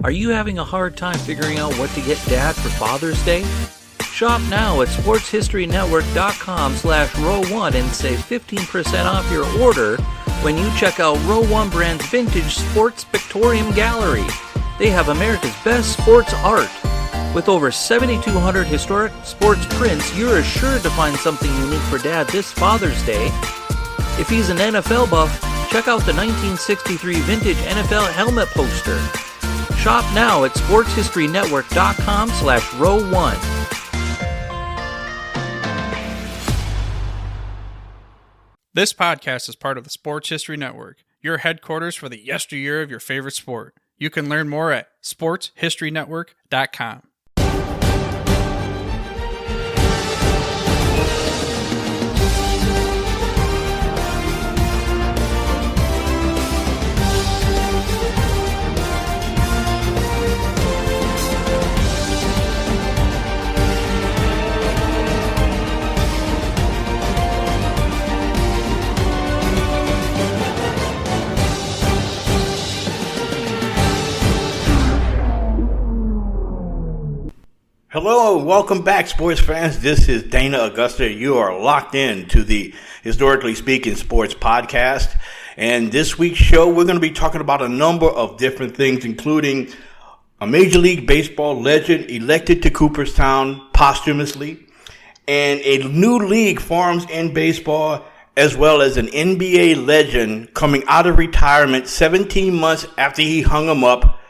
Are you having a hard time figuring out what to get Dad for Father's Day? Shop now at sportshistorynetwork.com/row1 and save 15% off your order when you check out Row 1 Brand's Vintage Sports Pictorium Gallery. They have America's best sports art. With over 7,200 historic sports prints, you're assured to find something unique for Dad this Father's Day. If he's an NFL buff, check out the 1963 vintage NFL helmet poster. Shop now at sportshistorynetwork.com/row1. This podcast is part of the Sports History Network, your headquarters for the yesteryear of your favorite sport. You can learn more at sportshistorynetwork.com. Hello, and welcome back, sports fans. This is Dana Augusta. You are locked in to the Historically Speaking Sports Podcast. And this week's show, we're going to be talking about a number of different things, including a Major League Baseball legend elected to Cooperstown posthumously, and a new league forms in baseball, as well as an NBA legend coming out of retirement 17 months after he hung him up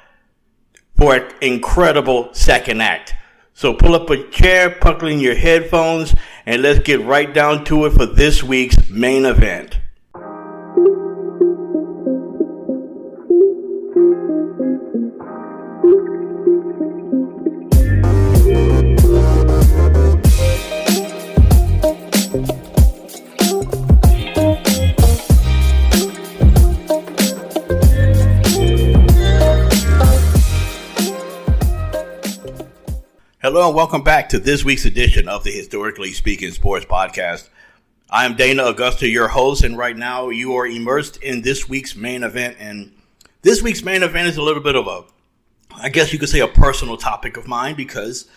for an incredible second act. So pull up a chair, buckle in your headphones, and let's get right down to it for this week's main event. Hello and welcome back to this week's edition of the Historically Speaking Sports Podcast. I am Dana Augusta, your host, and right now you are immersed in this week's main event. And this week's main event is a little bit of I guess you could say a personal topic of mine, because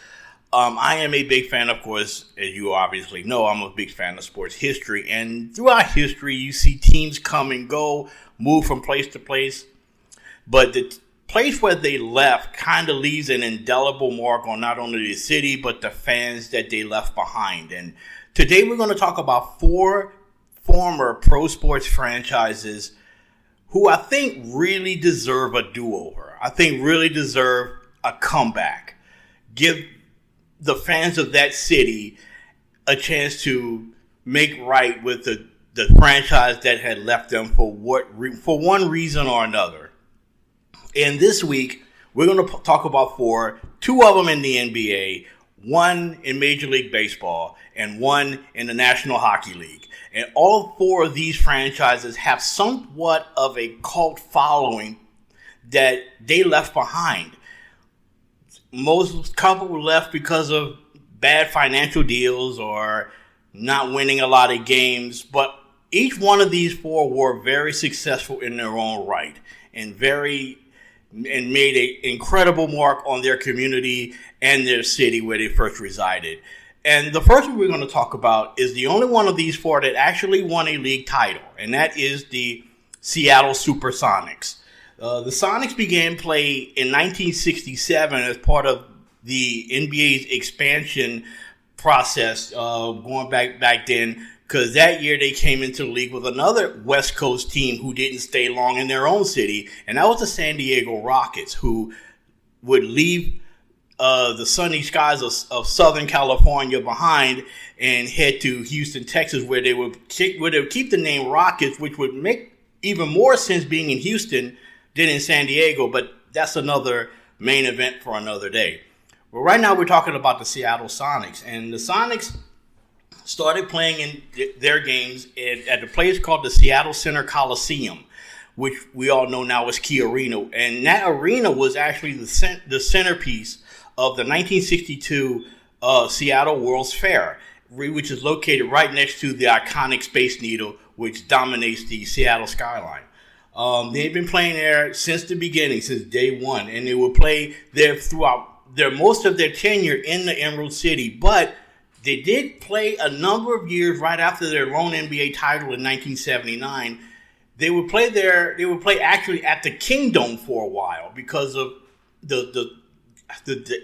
I am a big fan, of course, as you obviously know, I'm a big fan of sports history. And throughout history, you see teams come and go, move from place to place, but the place where they left kind of leaves an indelible mark on not only the city, but the fans that they left behind. And today we're going to talk about 4 former pro sports franchises who I think really deserve a do-over. I think really deserve a comeback. Give the fans of that city a chance to make right with the franchise that had left them for one reason or another. And this week, we're going to talk about 4, 2 of them in the NBA, 1 in Major League Baseball, and 1 in the National Hockey League. And all 4 of these franchises have somewhat of a cult following that they left behind. Most couple left because of bad financial deals or not winning a lot of games, but each one of these 4 were very successful in their own right and made an incredible mark on their community and their city where they first resided. And the first one we're going to talk about is the only one of these 4 that actually won a league title, and that is the Seattle Supersonics. The Sonics began play in 1967 as part of the NBA's expansion process, going back then, because that year they came into the league with another West Coast team who didn't stay long in their own city, and that was the San Diego Rockets, who would leave the sunny skies of Southern California behind and head to Houston, Texas, where they would keep the name Rockets, which would make even more sense being in Houston than in San Diego, but that's another main event for another day. Well, right now we're talking about the Seattle Sonics, and the Sonics started playing in their games at the place called the Seattle Center Coliseum, which we all know now as Key Arena. And that arena was actually the centerpiece of the 1962 Seattle World's Fair, which is located right next to the iconic Space Needle, which dominates the Seattle skyline. They've been playing there since the beginning, since day one, and they will play there throughout most of their tenure in the Emerald City. But they did play a number of years right after their lone NBA title in 1979. They would play there. They would play actually at the Kingdome for a while because of the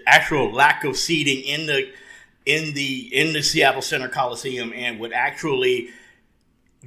actual lack of seating in the Seattle Center Coliseum, and would actually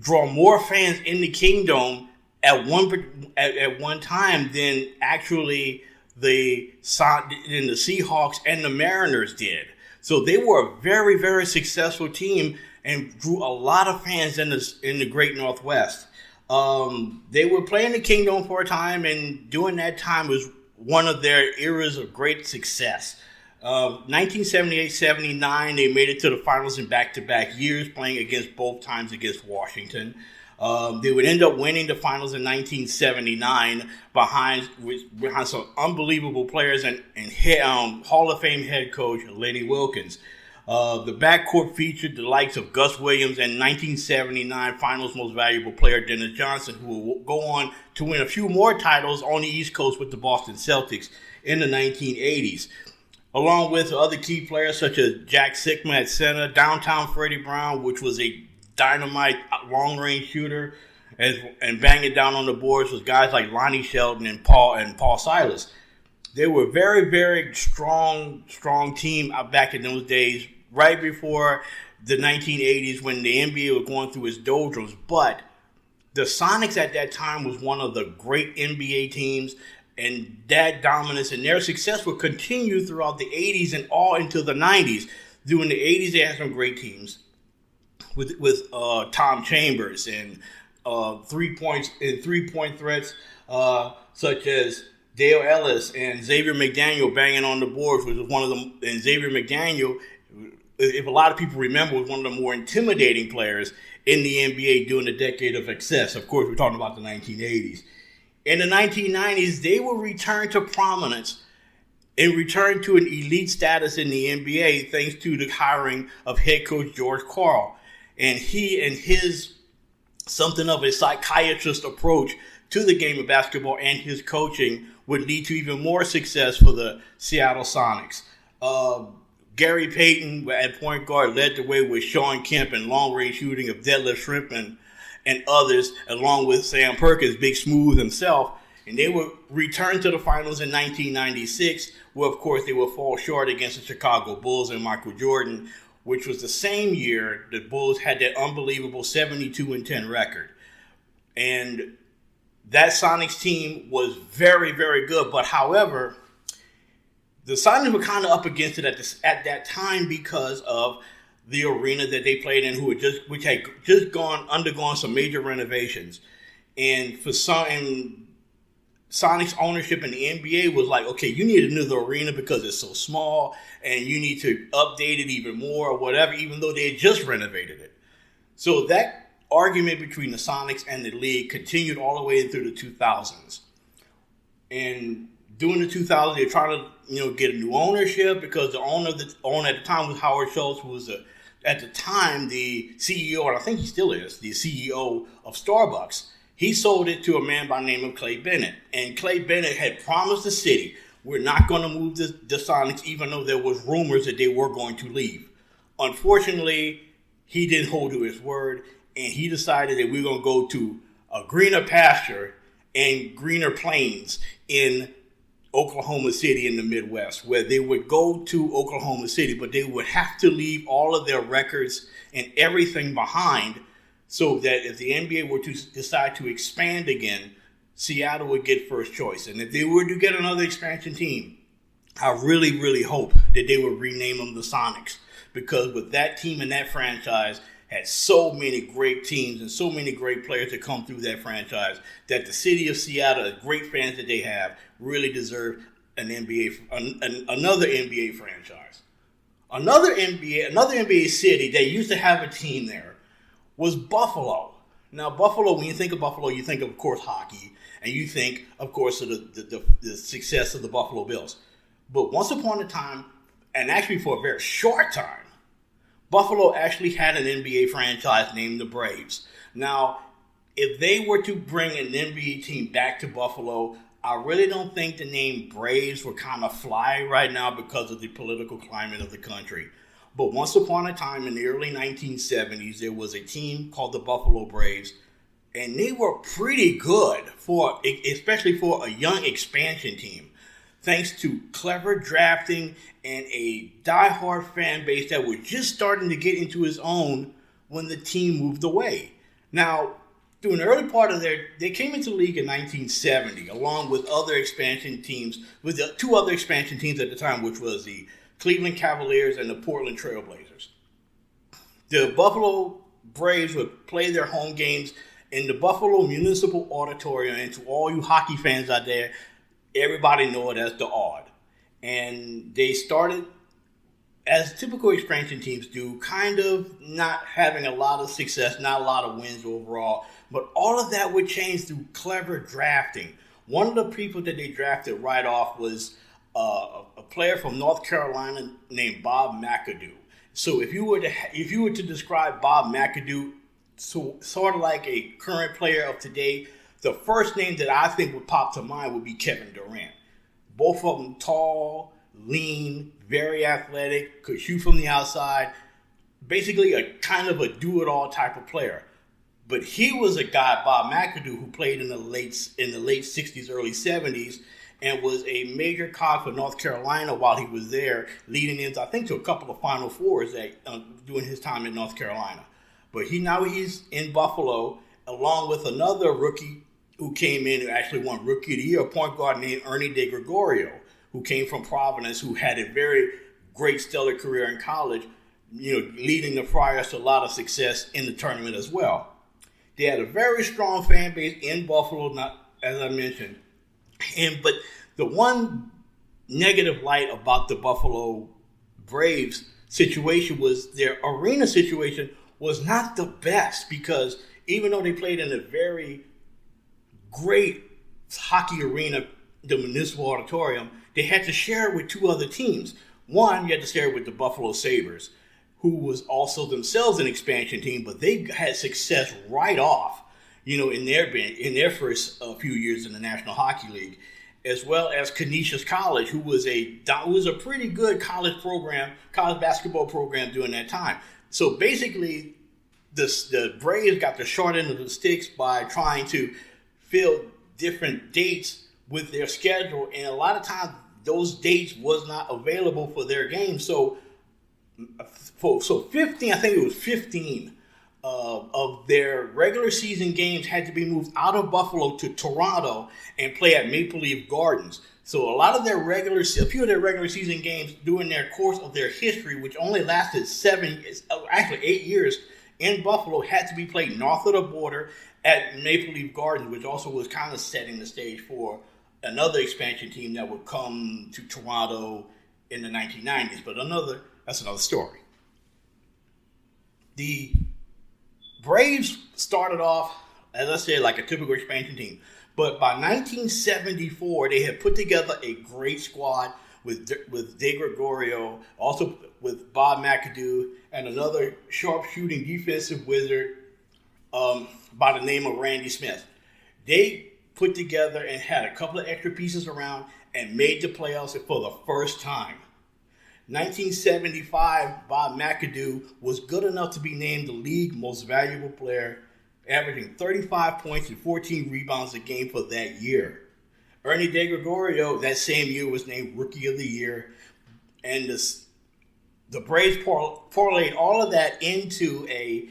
draw more fans in the Kingdome at one time than actually the Seahawks and the Mariners did. So they were a very, very successful team and drew a lot of fans in the Great Northwest. They were playing the Kingdome for a time, and during that time was one of their eras of great success. 1978-79, they made it to the finals in back-to-back years, playing both times against Washington. They would end up winning the finals in 1979 behind some unbelievable players and Hall of Fame head coach Lenny Wilkens. The backcourt featured the likes of Gus Williams and 1979 Finals Most Valuable Player Dennis Johnson, who will go on to win a few more titles on the East Coast with the Boston Celtics in the 1980s. Along with other key players such as Jack Sikma at center, downtown Freddie Brown, which was a dynamite long-range shooter, and banging down on the boards was guys like Lonnie Shelton and Paul Silas. They were a very, very strong team back in those days, right before the 1980s when the NBA was going through its doldrums. But the Sonics at that time was one of the great NBA teams, and that dominance and their success would continue throughout the 80s and all into the 90s. During the 80s, they had some great teams with Tom Chambers and three-point threats such as Dale Ellis and Xavier McDaniel banging on the boards, which was one of them. And Xavier McDaniel, if a lot of people remember, was one of the more intimidating players in the NBA during the decade of excess. Of course, we're talking about the 1980s. In the 1990s, they will return to prominence and return to an elite status in the NBA thanks to the hiring of head coach George Karl. And he and his something of a psychiatrist approach to the game of basketball and his coaching would lead to even more success for the Seattle Sonics. Gary Payton at point guard led the way with Sean Kemp and long-range shooting of Detlef Schrempf and others, along with Sam Perkins, Big Smooth himself. And they would return to the finals in 1996, where, of course, they would fall short against the Chicago Bulls and Michael Jordan, which was the same year the Bulls had that unbelievable 72-10 record. And that Sonics team was very, very good. But, however, the Sonics were kind of up against it at that time because of the arena that they played in, which had just undergone some major renovations. And for some, Sonics ownership in the NBA was like, okay, you need another arena because it's so small, and you need to update it even more or whatever, even though they had just renovated it. So that argument between the Sonics and the league continued all the way through the 2000s. And during the 2000s, they were trying to get a new ownership because the owner at the time was Howard Schultz, who was at the time the CEO, and I think he still is, the CEO of Starbucks. He sold it to a man by the name of Clay Bennett. And Clay Bennett had promised the city, we're not going to move the Sonics, even though there was rumors that they were going to leave. Unfortunately, he didn't hold to his word, and he decided that we're going to go to a greener pasture and greener plains in Oklahoma City in the Midwest, where they would go to Oklahoma City, but they would have to leave all of their records and everything behind so that if the NBA were to decide to expand again, Seattle would get first choice. And if they were to get another expansion team, I really, really hope that they would rename them the Sonics, because with that team and that franchise had so many great teams and so many great players that come through that franchise that the city of Seattle, the great fans that they have, really deserve another NBA franchise. Another NBA city that used to have a team there was Buffalo. Now, Buffalo, when you think of Buffalo, you think of course, hockey, and you think, of course, of the success of the Buffalo Bills. But once upon a time, and actually for a very short time, Buffalo actually had an NBA franchise named the Braves. Now, if they were to bring an NBA team back to Buffalo, I really don't think the name Braves would kind of fly right now because of the political climate of the country. But once upon a time in the early 1970s, there was a team called the Buffalo Braves, and they were pretty good especially for a young expansion team, thanks to clever drafting and a diehard fan base that was just starting to get into its own when the team moved away. Now, during the early part of they came into the league in 1970, along with other expansion teams, with the two other expansion teams at the time, which was the Cleveland Cavaliers and the Portland Trail Blazers. The Buffalo Braves would play their home games in the Buffalo Municipal Auditorium, and to all you hockey fans out there, everybody know it as the Aud. And they started, as typical expansion teams do, kind of not having a lot of success, not a lot of wins overall. But all of that would change through clever drafting. One of the people that they drafted right off was a player from North Carolina named Bob McAdoo. So if you were to describe Bob McAdoo, sort of like a current player of today, the first name that I think would pop to mind would be Kevin Durant. Both of them tall, lean, very athletic, could shoot from the outside. Basically a kind of a do-it-all type of player. But he was a guy, Bob McAdoo, who played in the late 60s, early 70s, and was a major cog for North Carolina while he was there, leading into, I think, to a couple of Final Fours during his time in North Carolina. But he's in Buffalo, along with another rookie who came in, who actually won Rookie of the Year, a point guard named Ernie DeGregorio, who came from Providence, who had a very great, stellar career in college, leading the Friars to a lot of success in the tournament as well. They had a very strong fan base in Buffalo, as I mentioned. But the one negative light about the Buffalo Braves situation was their arena situation was not the best, because even though they played in a very great hockey arena, the Municipal Auditorium, they had to share it with two other teams. One, you had to share it with the Buffalo Sabres, who was also themselves an expansion team, but they had success right off, in their first few years in the National Hockey League, as well as Canisius College, who was a pretty good college basketball program during that time. So basically, the Braves got the short end of the sticks by trying to fill different dates with their schedule, and a lot of times those dates was not available for their games. So 15, I think it was 15 of their regular season games had to be moved out of Buffalo to Toronto and play at Maple Leaf Gardens. So a few of their regular season games during their course of their history, which only lasted 8 years in Buffalo, had to be played north of the border at Maple Leaf Gardens, which also was kind of setting the stage for another expansion team that would come to Toronto in the 1990s. But that's another story. The Braves started off, as I said, like a typical expansion team. But by 1974, they had put together a great squad with DeGregorio, also with Bob McAdoo, and another sharpshooting defensive wizard by the name of Randy Smith. They put together and had a couple of extra pieces around and made the playoffs for the first time. 1975, Bob McAdoo was good enough to be named the league most valuable player, averaging 35 points and 14 rebounds a game for that year. Ernie DeGregorio, that same year, was named Rookie of the Year. And the Braves parlayed all of that into a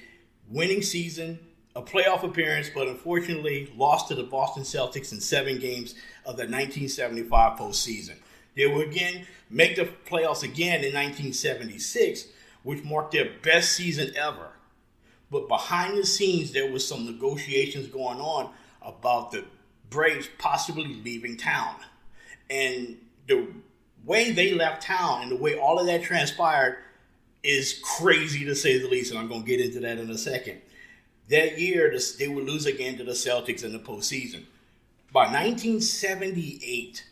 winning season, a playoff appearance, but unfortunately lost to the Boston Celtics in 7 games of the 1975 postseason. They would again make the playoffs again in 1976, which marked their best season ever. But behind the scenes, there was some negotiations going on about the Braves possibly leaving town. And the way they left town and the way all of that transpired is crazy, to say the least, and I'm going to get into that in a second. That year, they would lose again to the Celtics in the postseason. By 1978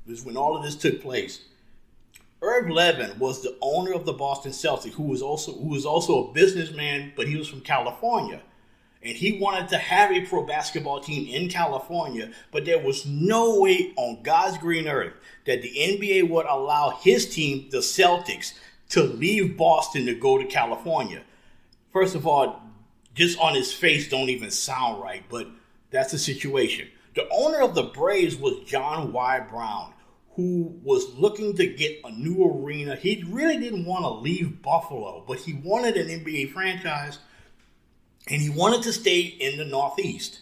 was when all of this took place. Herb Levin was the owner of the Boston Celtics, who was also a businessman, but he was from California. And he wanted to have a pro basketball team in California, but there was no way on God's green earth that the NBA would allow his team, the Celtics, to leave Boston to go to California. First of all, just on his face don't even sound right, but that's the situation. The owner of the Braves was John Y. Brown, who was looking to get a new arena. He really didn't want to leave Buffalo, but he wanted an NBA franchise, and he wanted to stay in the Northeast.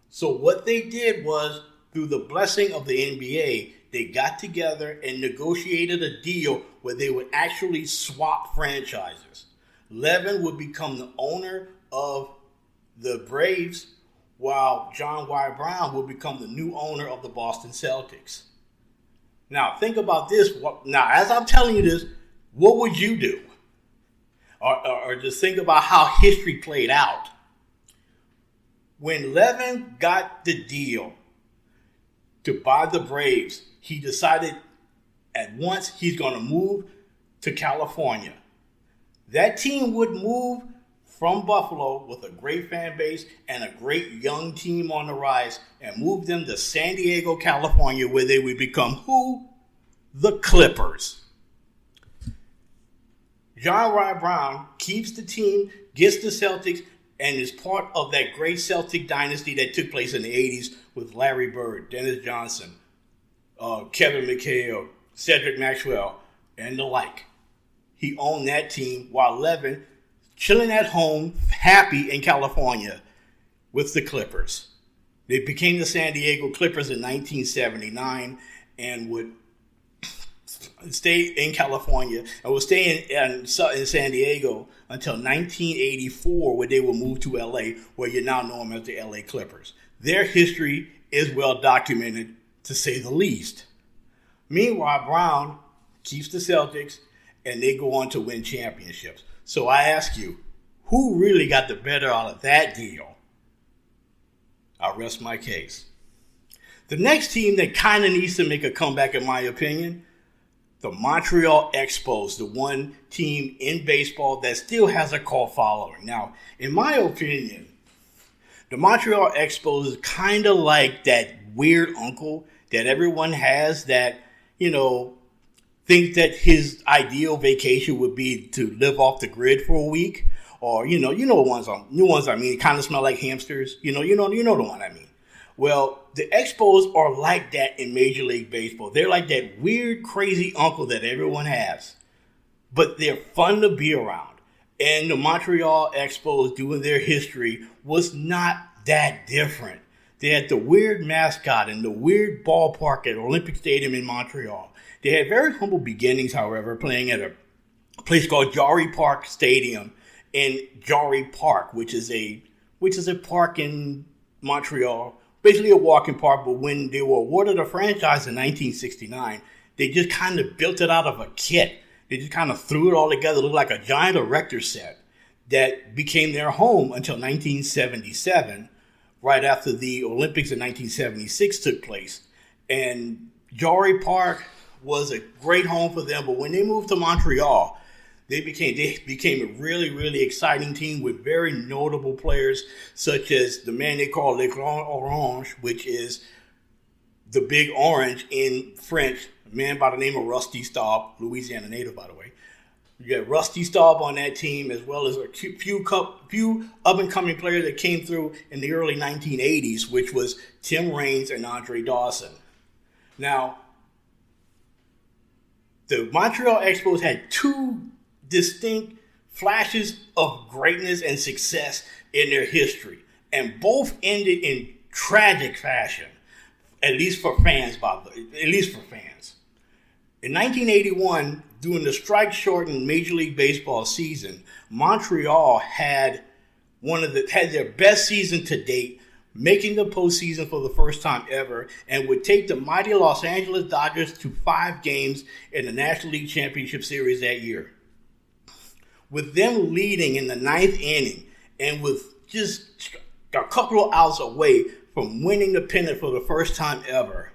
So what they did was, through the blessing of the NBA, they got together and negotiated a deal where they would actually swap franchises. Levin would become the owner of the Braves, while John Y. Brown would become the new owner of the Boston Celtics. Now, think about this. Now, as I'm telling you this, what would you do? Or just think about how history played out. When Levin got the deal to buy the Braves, he decided at once he's going to move to California. That team would move from Buffalo with a great fan base and a great young team on the rise and move them to San Diego, California, where they would become who? The Clippers. John Y. Brown keeps the team, gets the Celtics, and is part of that great Celtic dynasty that took place in the 80s with Larry Bird, Dennis Johnson, Kevin McHale, Cedric Maxwell, and the like. He owned that team while Levin chilling at home, happy in California with the Clippers. They became the San Diego Clippers in 1979 and would stay in California and would stay in San Diego until 1984, where they will move to LA, where you now know them as the LA Clippers. Their history is well documented, to say the least. Meanwhile, Brown keeps the Celtics, and they go on to win championships. So I ask you, who really got the better out of that deal? I'll rest my case. The next team that kind of needs to make a comeback, in my opinion, the Montreal Expos, the one team in baseball that still has a cult following. Now, in my opinion, the Montreal Expos is kind of like that weird uncle that everyone has that, thinks that his ideal vacation would be to live off the grid for a week. Or, the ones I mean, kind of smell like hamsters. You know the one I mean. Well, the Expos are like that in Major League Baseball. They're like that weird, crazy uncle that everyone has. But they're fun to be around. And the Montreal Expos, doing their history, was not that different. They had the weird mascot and the weird ballpark at Olympic Stadium in Montreal. They had very humble beginnings, however, playing at a place called Jarry Park Stadium in Jarry Park, which is a park in Montreal. Basically a walking park, but when they were awarded a franchise in 1969, they just kind of built it out of a kit. They just kind of threw it all together, looked like a giant erector set that became their home until 1977, right after the Olympics in 1976 took place. And Jarry Park was a great home for them, but when they moved to Montreal, they became a really, really exciting team with very notable players, such as the man they call Le Grand Orange, which is the big orange in French, a man by the name of Rusty Staub, Louisiana native, by the way. You got Rusty Staub on that team, as well as a few up-and-coming players that came through in the early 1980s, which was Tim Raines and Andre Dawson. Now, the Montreal Expos had two distinct flashes of greatness and success in their history, and both ended in tragic fashion, at least for fans. In 1981, during the strike-shortened Major League Baseball season, Montreal had their best season to date, making the postseason for the first time ever, and would take the mighty Los Angeles Dodgers to 5 games in the National League Championship Series that year. With them leading in the 9th inning and with just a couple of outs away from winning the pennant for the first time ever,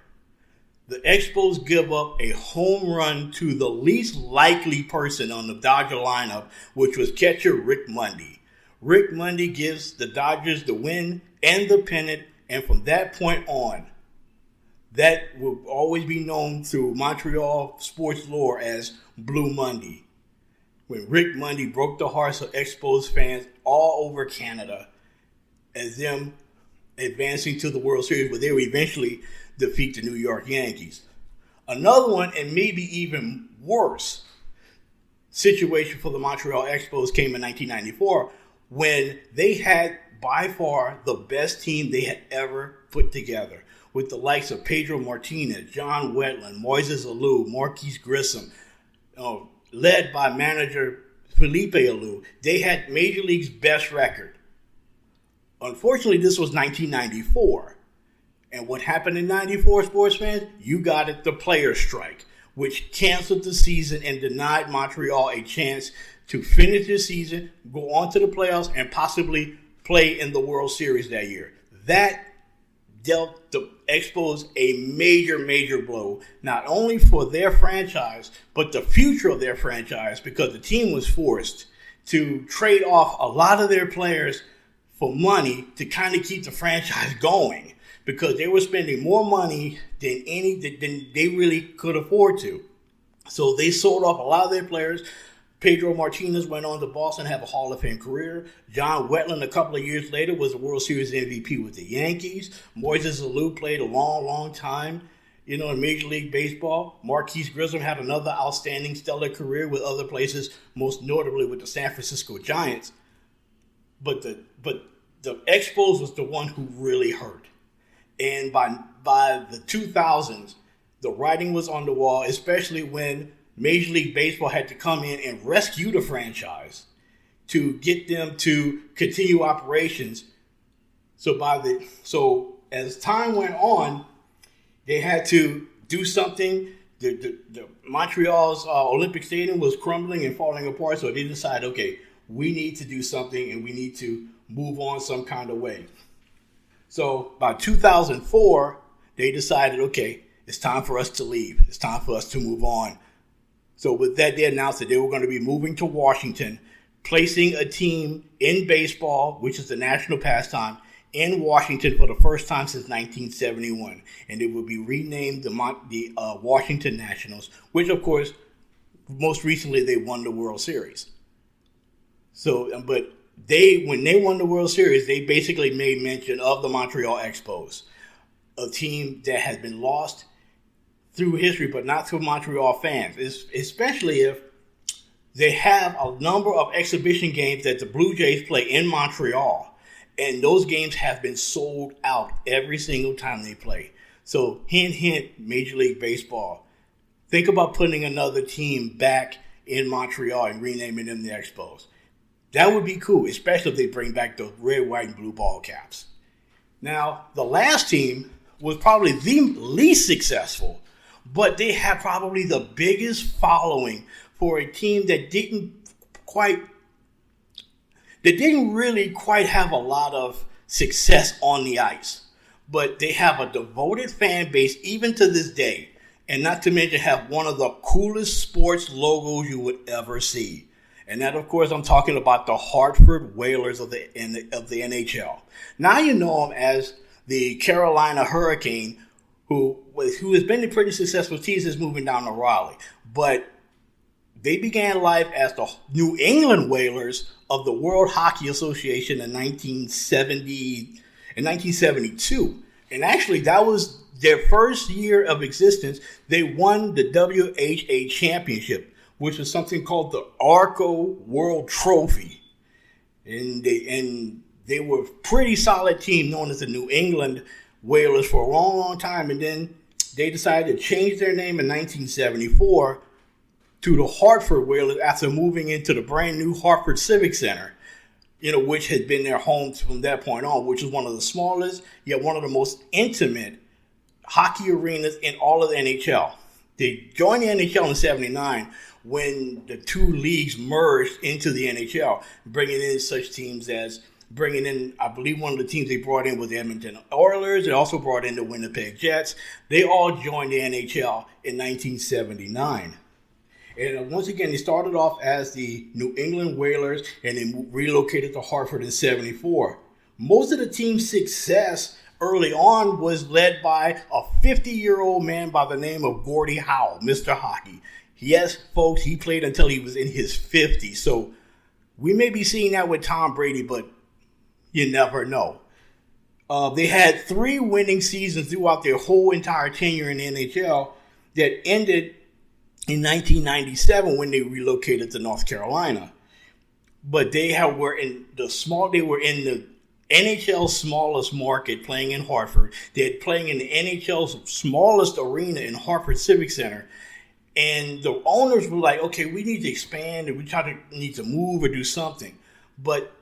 the Expos give up a home run to the least likely person on the Dodger lineup, which was catcher Rick Mundy. Rick Monday gives the Dodgers the win and the pennant, and from that point on, that will always be known through Montreal sports lore as Blue Monday. When Rick Monday broke the hearts of Expos fans all over Canada as them advancing to the World Series, where they would eventually defeat the New York Yankees. Another one, and maybe even worse, situation for the Montreal Expos came in 1994 when they had by far the best team they had ever put together, with the likes of Pedro Martinez, John Wetland, Moises Alou, Marquise Grissom, led by manager Felipe Alou. They had Major League's best record. Unfortunately, this was 1994. And what happened in 94, sports fans? You got it, the players' strike, which canceled the season and denied Montreal a chance to finish the season, go on to the playoffs, and possibly play in the World Series that year. That dealt the Expos a major, major blow, not only for their franchise, but the future of their franchise, because the team was forced to trade off a lot of their players for money to kind of keep the franchise going, because they were spending more money than they really could afford to. So they sold off a lot of their players. Pedro Martinez went on to Boston, have a Hall of Fame career. John Wetland, a couple of years later, was a World Series MVP with the Yankees. Moises Alou played a long, long time, in Major League Baseball. Marquise Grissom had another outstanding, stellar career with other places, most notably with the San Francisco Giants. But the Expos was the one who really hurt. And by the 2000s, the writing was on the wall, especially when Major League Baseball had to come in and rescue the franchise to get them to continue operations. So as time went on, they had to do something. The Montreal's Olympic Stadium was crumbling and falling apart, so they decided, okay, we need to do something and we need to move on some kind of way. So by 2004, they decided, okay, it's time for us to leave. It's time for us to move on. So with that, they announced that they were going to be moving to Washington, placing a team in baseball, which is the national pastime, in Washington for the first time since 1971. And it would be renamed the Washington Nationals, which, of course, most recently they won the World Series. So, but when they won the World Series, they basically made mention of the Montreal Expos, a team that has been lost through history, but not through Montreal fans, especially if they have a number of exhibition games that the Blue Jays play in Montreal, and those games have been sold out every single time they play. So hint, hint, Major League Baseball, think about putting another team back in Montreal and renaming them the Expos. That would be cool, especially if they bring back those red, white, and blue ball caps. Now, the last team was probably the least successful, but they have probably the biggest following for a team that didn't really quite have a lot of success on the ice. But they have a devoted fan base even to this day, and not to mention have one of the coolest sports logos you would ever see. And that, of course, I'm talking about the Hartford Whalers of the NHL. Now you know them as the Carolina Hurricane, who has been a pretty successful team since moving down to Raleigh. But they began life as the New England Whalers of the World Hockey Association in 1972. And actually, that was their first year of existence. They won the WHA Championship, which was something called the Arco World Trophy. And they were a pretty solid team known as the New England Whalers for a long, long time. And then they decided to change their name in 1974 to the Hartford Whalers after moving into the brand new Hartford Civic Center, which had been their home from that point on, which is one of the smallest, yet one of the most intimate hockey arenas in all of the NHL. They joined the NHL in 79 when the two leagues merged into the NHL, bringing in such teams as I believe one of the teams they brought in was the Edmonton Oilers. They also brought in the Winnipeg Jets. They all joined the NHL in 1979. And once again, they started off as the New England Whalers, and they relocated to Hartford in '74. Most of the team's success early on was led by a 50-year-old man by the name of Gordie Howe, Mr. Hockey. Yes, folks, he played until he was in his 50s. So we may be seeing that with Tom Brady, but you never know. They had 3 winning seasons throughout their whole entire tenure in the NHL that ended in 1997 when they relocated to North Carolina. But they were in the NHL's smallest market, playing in Hartford. They're playing in the NHL's smallest arena in Hartford Civic Center. And the owners were like, okay, we need to expand and need to move or do something. But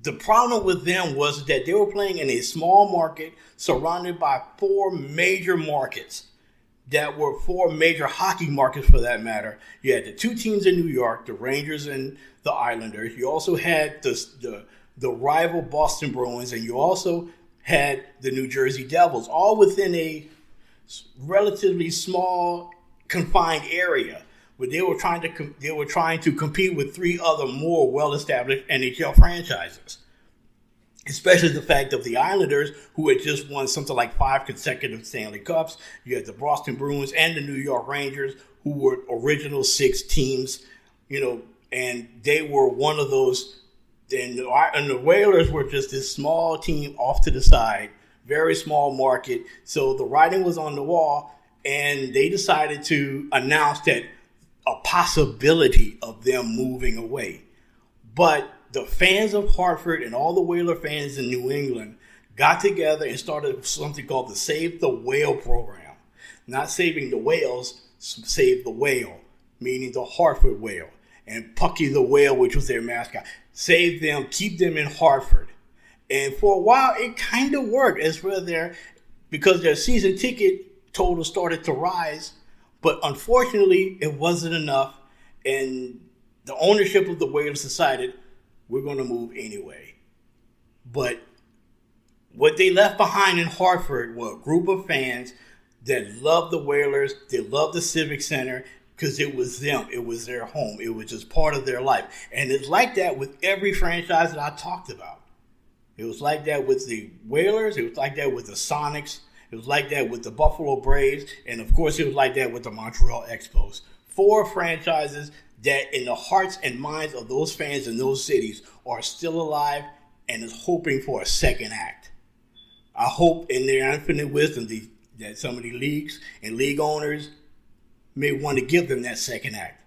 the problem with them was that they were playing in a small market surrounded by 4 major markets that were 4 major hockey markets for that matter. You had the 2 teams in New York, the Rangers and the Islanders. You also had the rival Boston Bruins, and you also had the New Jersey Devils, all within a relatively small, confined area. But they were trying to compete with 3 other more well-established NHL franchises. Especially the fact of the Islanders, who had just won something like 5 consecutive Stanley Cups. You had the Boston Bruins and the New York Rangers, who were original 6 teams, and they were one of those. And the Whalers were just this small team off to the side, very small market. So the writing was on the wall, and they decided to announce that a possibility of them moving away. But the fans of Hartford and all the Whaler fans in New England got together and started something called the Save the Whale program. Not saving the whales, save the whale, meaning the Hartford Whale. And Pucky the Whale, which was their mascot. Save them, keep them in Hartford. And for a while, it kind of worked because their season ticket total started to rise. But unfortunately, it wasn't enough. And the ownership of the Whalers decided, we're going to move anyway. But what they left behind in Hartford were a group of fans that loved the Whalers. They loved the Civic Center because it was them. It was their home. It was just part of their life. And it's like that with every franchise that I talked about. It was like that with the Whalers. It was like that with the Sonics. It was like that with the Buffalo Braves. And, of course, it was like that with the Montreal Expos. 4 franchises that in the hearts and minds of those fans in those cities are still alive and is hoping for a second act. I hope in their infinite wisdom that some of the leagues and league owners may want to give them that second act.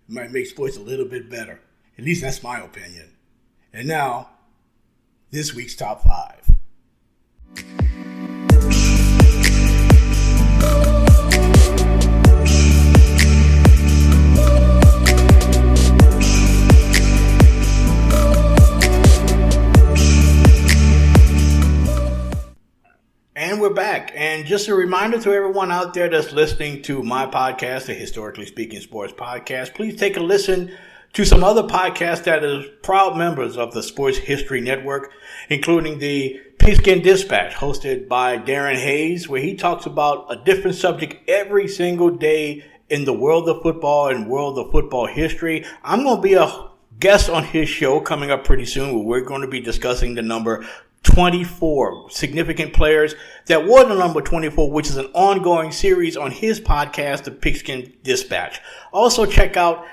It might make sports a little bit better. At least that's my opinion. And now, this week's Top 5. And we're back. And just a reminder to everyone out there that's listening to my podcast, the Historically Speaking Sports Podcast, please take a listen to some other podcasts that are proud members of the Sports History Network, including the Pigskin Dispatch, hosted by Darren Hayes, where he talks about a different subject every single day in the world of football and world of football history. I'm going to be a guest on his show coming up pretty soon, where we're going to be discussing the number 24 significant players that wore the number 24, which is an ongoing series on his podcast, the Pigskin Dispatch. Also check out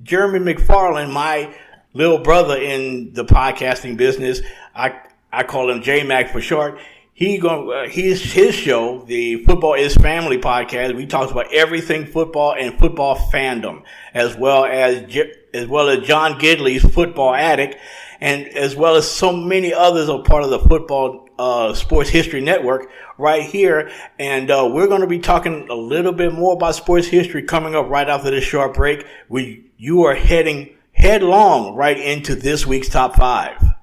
Jeremy McFarland, my little brother in the podcasting business. I call him J-Mac for short. His show, the Football is Family podcast. We talk about everything football and football fandom, as well as John Gidley's Football Addict, and as well as so many others are part of the Football Sports History Network right here. And we're going to be talking a little bit more about sports history coming up right after this short break. You are heading headlong right into this week's Top 5.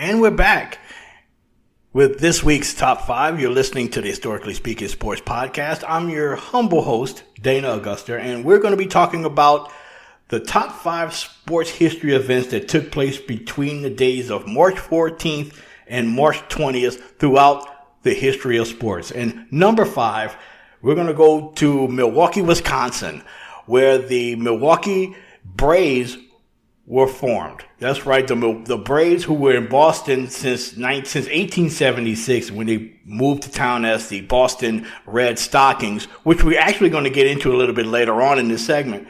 And we're back with this week's Top 5. You're listening to the Historically Speaking Sports Podcast. I'm your humble host, Dana Augusta, and we're going to be talking about the top 5 sports history events that took place between the days of March 14th and March 20th throughout the history of sports. And number 5, we're going to go to Milwaukee, Wisconsin, where the Milwaukee Braves were formed. That's right, the Braves, who were in Boston since 1876, when they moved to town as the Boston Red Stockings, which we're actually going to get into a little bit later on in this segment.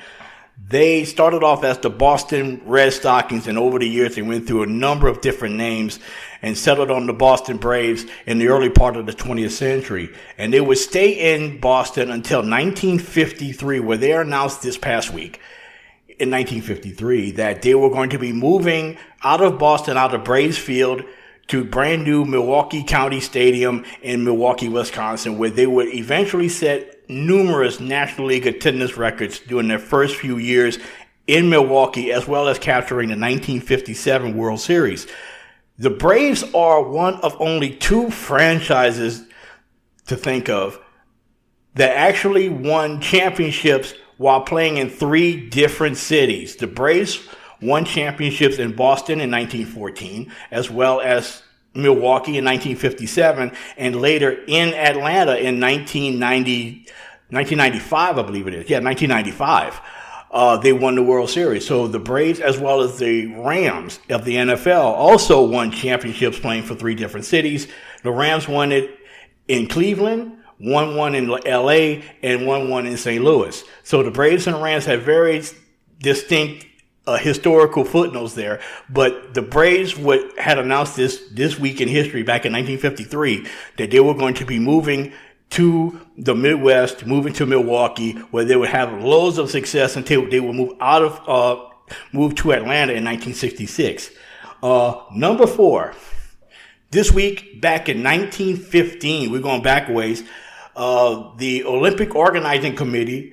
They started off as the Boston Red Stockings, and over the years they went through a number of different names and settled on the Boston Braves in the early part of the 20th century. And they would stay in Boston until 1953, where they announced this past week in 1953 that they were going to be moving out of Boston, out of Braves Field, to brand new Milwaukee County Stadium in Milwaukee, Wisconsin, where they would eventually set numerous National League attendance records during their first few years in Milwaukee, as well as capturing the 1957 World Series. The Braves are one of only 2 franchises to think of that actually won championships while playing in 3 different cities. The Braves won championships in Boston in 1914, as well as Milwaukee in 1957, and later in Atlanta in 1995, I believe it is. Yeah, 1995. They won the World Series. So the Braves, as well as the Rams of the NFL, also won championships playing for 3 different cities. The Rams won it in Cleveland, won one in LA, and won one in St. Louis. So the Braves and the Rams have very distinct historical footnotes there. But the Braves had announced this week in history back in 1953 that they were going to be moving to the Midwest, moving to Milwaukee, where they would have loads of success until they would move to Atlanta in 1966. Number 4. This week, back in 1915, we're going back a ways, the Olympic Organizing Committee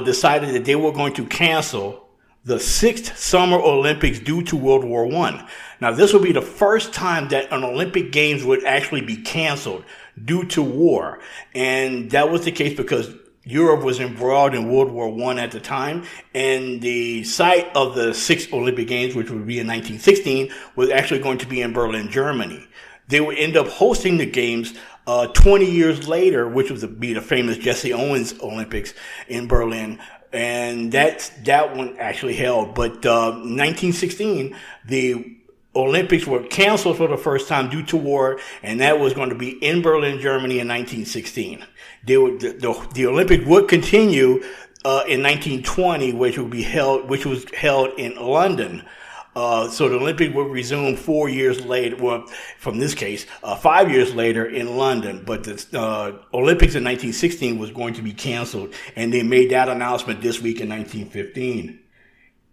decided that they were going to cancel the 6th Summer Olympics due to World War I. Now, this would be the first time that an Olympic Games would actually be canceled due to war. And that was the case because Europe was embroiled in World War I at the time, and the site of the 6th Olympic Games, which would be in 1916, was actually going to be in Berlin, Germany. They would end up hosting the games 20 years later, which would be the famous Jesse Owens Olympics in Berlin. And that one actually held. But 1916, the Olympics were canceled for the first time due to war, and that was going to be in Berlin, Germany in 1916. The Olympics would continue in 1920, which was held in London. So the Olympics would resume 4 years later, well, from this case, 5 years later in London. But the Olympics in 1916 was going to be canceled, and they made that announcement this week in 1915.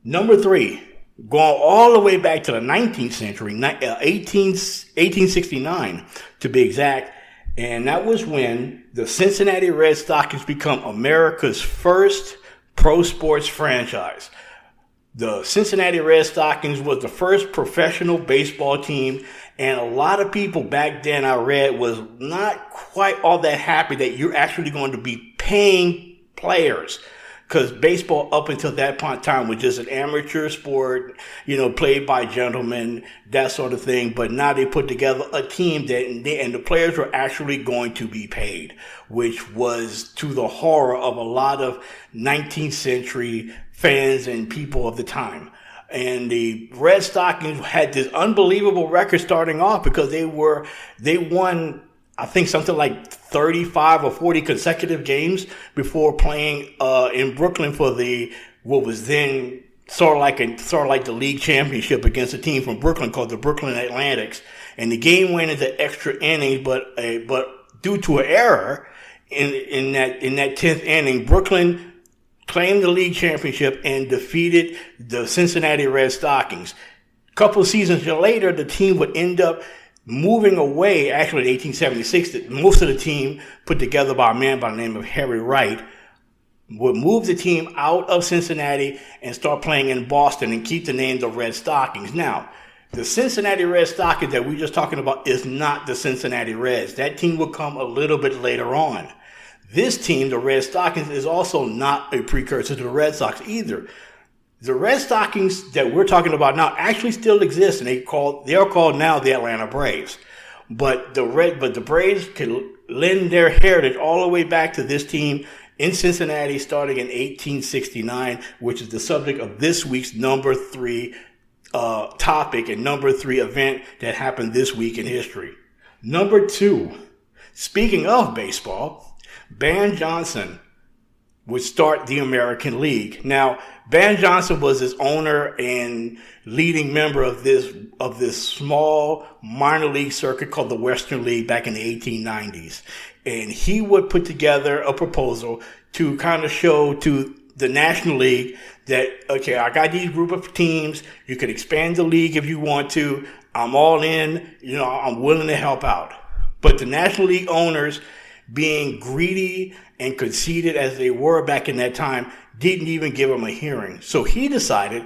Number 3, going all the way back to the 19th century, 1869 to be exact, and that was when the Cincinnati Red Stockings become America's first pro sports franchise. The Cincinnati Red Stockings was the first professional baseball team, and a lot of people back then, I read, was not quite all that happy that you're actually going to be paying players, because baseball up until that point in time was just an amateur sport, played by gentlemen, that sort of thing. But now they put together a team and the players were actually going to be paid, which was to the horror of a lot of 19th century fans and people of the time. And the Red Stockings had this unbelievable record starting off because they won, I think, something like 35 or 40 consecutive games before playing in Brooklyn for what was then sort of like the league championship against a team from Brooklyn called the Brooklyn Atlantics. And the game went into extra innings, but due to an error in that 10th inning, Brooklyn claimed the league championship and defeated the Cincinnati Red Stockings. A couple of seasons later, the team would end up moving away. Actually, in 1876, most of the team, put together by a man by the name of Harry Wright, would move the team out of Cincinnati and start playing in Boston and keep the name the Red Stockings. Now, The Cincinnati Red Stockings that we're just talking about is not the Cincinnati Reds. That team will come a little bit later on. This team, the Red Stockings, is also not a precursor to the Red Sox either. The Red Stockings that we're talking about now actually still exist, and they are called now the Atlanta Braves. But the Braves can lend their heritage all the way back to this team in Cincinnati starting in 1869, which is the subject of this week's number 3 topic and number 3 event that happened this week in history. Number 2, speaking of baseball, Ban Johnson would start the American League. Now, Ban Johnson was his owner and leading member of this small minor league circuit called the Western League back in the 1890s. And he would put together a proposal to kind of show to the National League that, okay, I got these group of teams. You can expand the league if you want to. I'm all in. I'm willing to help out. But the National League owners, being greedy and conceited as they were back in that time, didn't even give him a hearing. So he decided,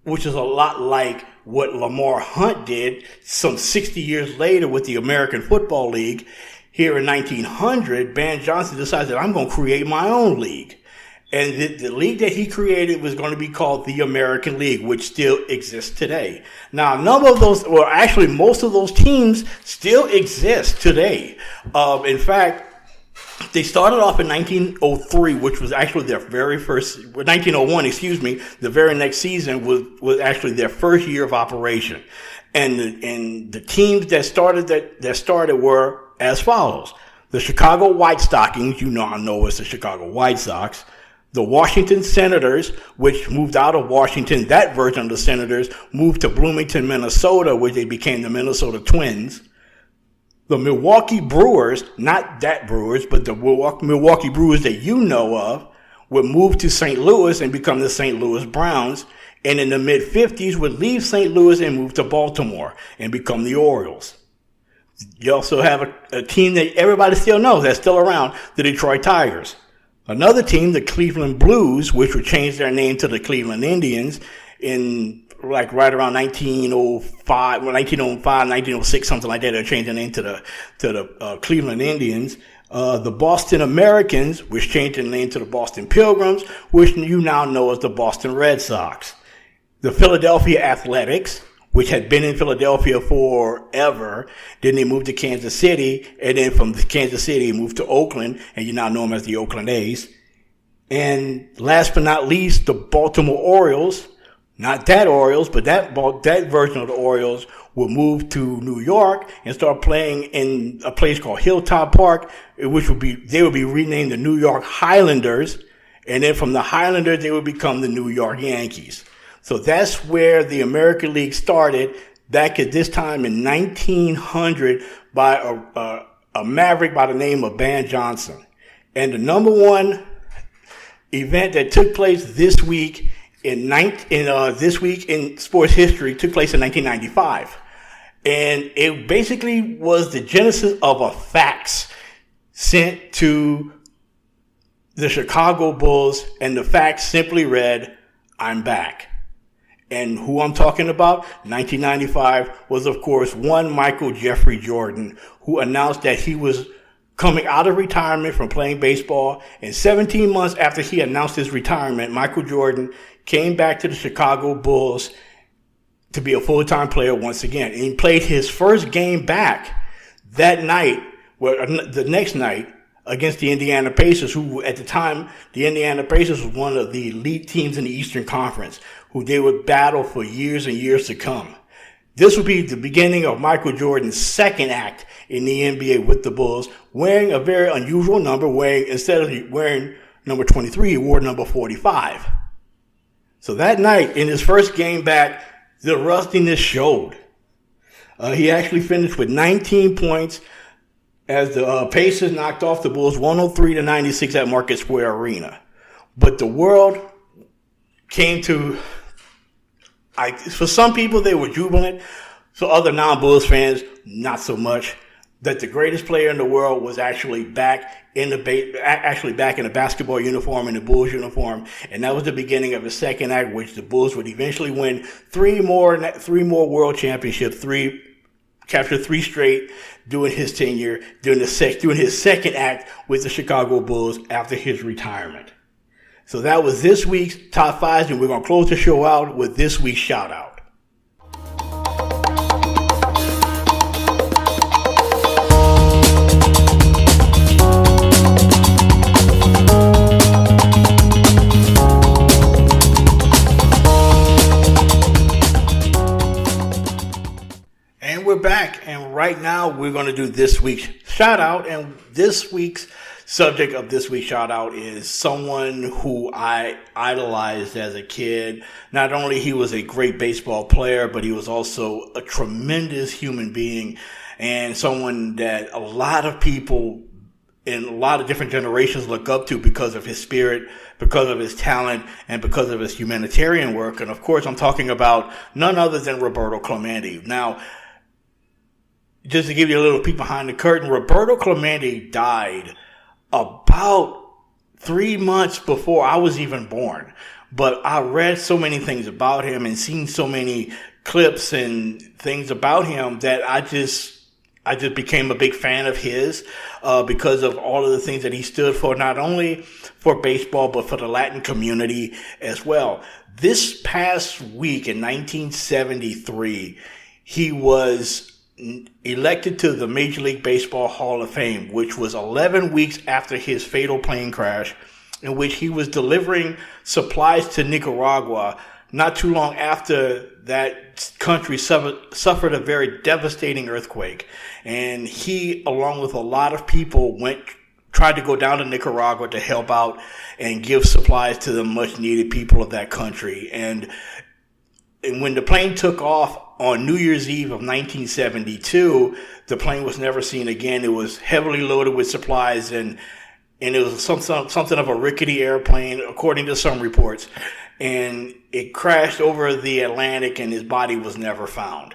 which is a lot like what Lamar Hunt did some 60 years later with the American Football League. Here in 1900, Ban Johnson decided that I'm going to create my own league. And the league that he created was going to be called the American League, which still exists today. Now, most of those teams still exist today. In fact, they started off in 1903, which was actually their very first, 1901, the very next season was actually their first year of operation. And the teams that started were as follows. The Chicago White Stockings, I know it's the Chicago White Sox. The Washington Senators, which moved out of Washington, that version of the Senators, moved to Bloomington, Minnesota, where they became the Minnesota Twins. The Milwaukee Brewers, not that Brewers, but the Milwaukee Brewers that you know of, would move to St. Louis and become the St. Louis Browns. And in the mid-50s would leave St. Louis and move to Baltimore and become the Orioles. You also have a team that everybody still knows that's still around, the Detroit Tigers. Another team, the Cleveland Blues, which would change their name to the Cleveland Indians in right around 1906, something like that. They changed their name to the Cleveland Indians. The Boston Americans, which changed their name to the Boston Pilgrims, which you now know as the Boston Red Sox. The Philadelphia Athletics, which had been in Philadelphia forever. Then they moved to Kansas City, and then from Kansas City moved to Oakland, and you now know them as the Oakland A's. And last but not least, the Baltimore Orioles, not that Orioles, but that version of the Orioles will move to New York and start playing in a place called Hilltop Park, they would be renamed the New York Highlanders, and then from the Highlanders they would become the New York Yankees. So that's where the American League started back at this time in 1900 by a maverick by the name of Ban Johnson. And the number one event that took place this week in sports history took place in 1995. And it basically was the genesis of a fax sent to the Chicago Bulls, and the fax simply read, "I'm back." And who I'm talking about, 1995, was, of course, one Michael Jeffrey Jordan, who announced that he was coming out of retirement from playing baseball. And 17 months after he announced his retirement, Michael Jordan came back to the Chicago Bulls to be a full-time player once again. And he played his first game back that night, the next night, against the Indiana Pacers, who at the time, the Indiana Pacers was one of the elite teams in the Eastern Conference, who they would battle for years and years to come. This would be the beginning of Michael Jordan's second act in the NBA with the Bulls, wearing a very unusual number, instead of wearing number 23, he wore number 45. So that night, in his first game back, the rustiness showed. He actually finished with 19 points, as the Pacers knocked off the Bulls 103-96 at Market Square Arena. But the world came to, for some people, they were jubilant. For other non-Bulls fans, not so much. that the greatest player in the world was actually back in the basketball uniform, in the Bulls uniform, and that was the beginning of the second act, which the Bulls would eventually win three more world championships, capture three straight during his tenure, during his second act with the Chicago Bulls after his retirement. So that was this week's Top 5, and we're going to close the show out with this week's shout out. And we're back, and right now we're going to do this week's shout out, and this week's subject of this week's shout out is someone who I idolized as a kid. Not only he was a great baseball player, but he was also a tremendous human being and someone that a lot of people in a lot of different generations look up to because of his spirit, because of his talent, and because of his humanitarian work. And of course, I'm talking about none other than Roberto Clemente. Now, just to give you a little peek behind the curtain, Roberto Clemente died about 3 months before I was even born. But I read so many things about him and seen so many clips and things about him that I just became a big fan of his because of all of the things that he stood for, not only for baseball, but for the Latin community as well. This past week in 1973, he was elected to the Major League Baseball Hall of Fame, which was 11 weeks after his fatal plane crash, in which he was delivering supplies to Nicaragua not too long after that country suffered a very devastating earthquake. And he, along with a lot of people, tried to go down to Nicaragua to help out and give supplies to the much needed people of that country. And when the plane took off on New Year's Eve of 1972, the plane was never seen again. It was heavily loaded with supplies, and it was something of a rickety airplane, according to some reports. And it crashed over the Atlantic, and his body was never found.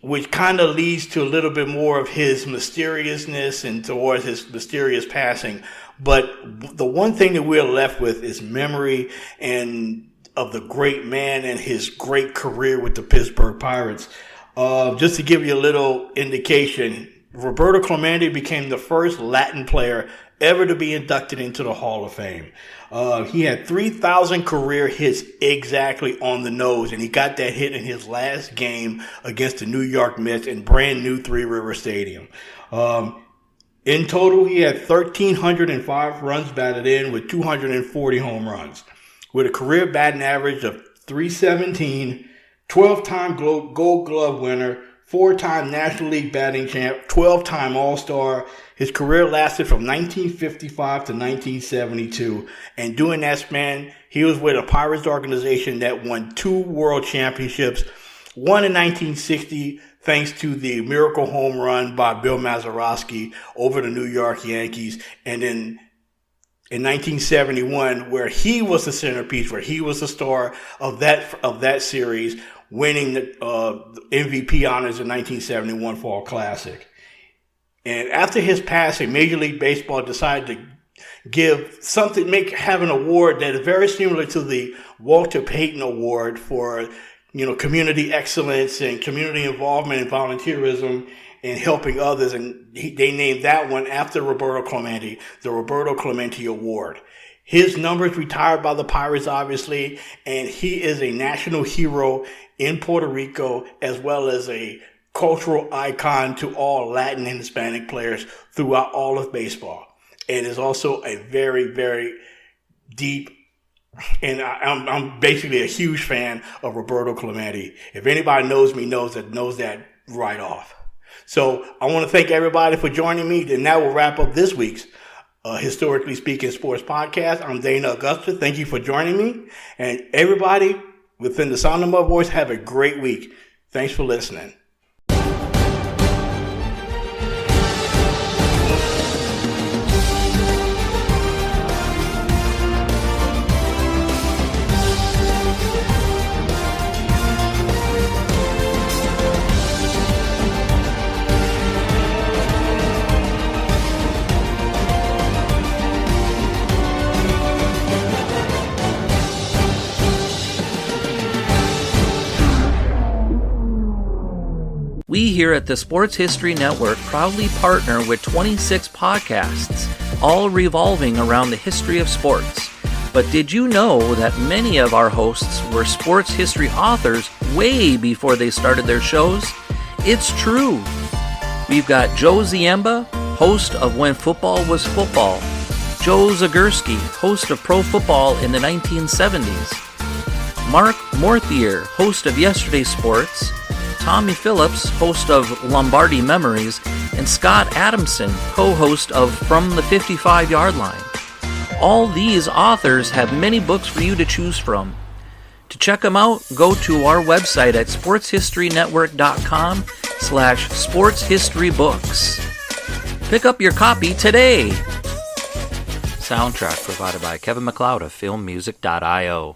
Which kind of leads to a little bit more of his mysteriousness and towards his mysterious passing. But the one thing that we're left with is memory and of the great man and his great career with the Pittsburgh Pirates. Just to give you a little indication, Roberto Clemente became the first Latin player ever to be inducted into the Hall of Fame. He had 3,000 career hits exactly on the nose, and he got that hit in his last game against the New York Mets in brand new Three River Stadium. In total, he had 1,305 runs batted in with 240 home runs, with a career batting average of .317, 12-time Gold Glove winner, 4-time National League batting champ, 12-time All-Star. His career lasted from 1955 to 1972. And during that span, he was with a Pirates organization that won 2 world championships, one in 1960 thanks to the miracle home run by Bill Mazeroski over the New York Yankees, and then in 1971, where he was the centerpiece, where he was the star of that series, winning the MVP honors in 1971 Fall Classic. And after his passing, Major League Baseball decided to have an award that is very similar to the Walter Payton Award for, community excellence and community involvement and volunteerism and helping others, and they named that one after Roberto Clemente, the Roberto Clemente Award. His numbers retired by the Pirates, obviously, and he is a national hero in Puerto Rico, as well as a cultural icon to all Latin and Hispanic players throughout all of baseball. And is also a very, very deep, and I'm basically a huge fan of Roberto Clemente. If anybody knows me, knows that right off. So I want to thank everybody for joining me. And that will wrap up this week's Historically Speaking Sports Podcast. I'm Dana Augusta. Thank you for joining me. And everybody within the sound of my voice, have a great week. Thanks for listening. We here at the Sports History Network proudly partner with 26 podcasts, all revolving around the history of sports. But did you know that many of our hosts were sports history authors way before they started their shows? It's true. We've got Joe Ziemba, host of When Football Was Football, Joe Zagurski, host of Pro Football in the 1970s, Mark Morthier, host of Yesterday Sports, Tommy Phillips, host of Lombardi Memories, and Scott Adamson, co-host of From the 55-Yard Line. All these authors have many books for you to choose from. To check them out, go to our website at sportshistorynetwork.com/sportshistorybooks. Pick up your copy today. Soundtrack provided by Kevin MacLeod of filmmusic.io.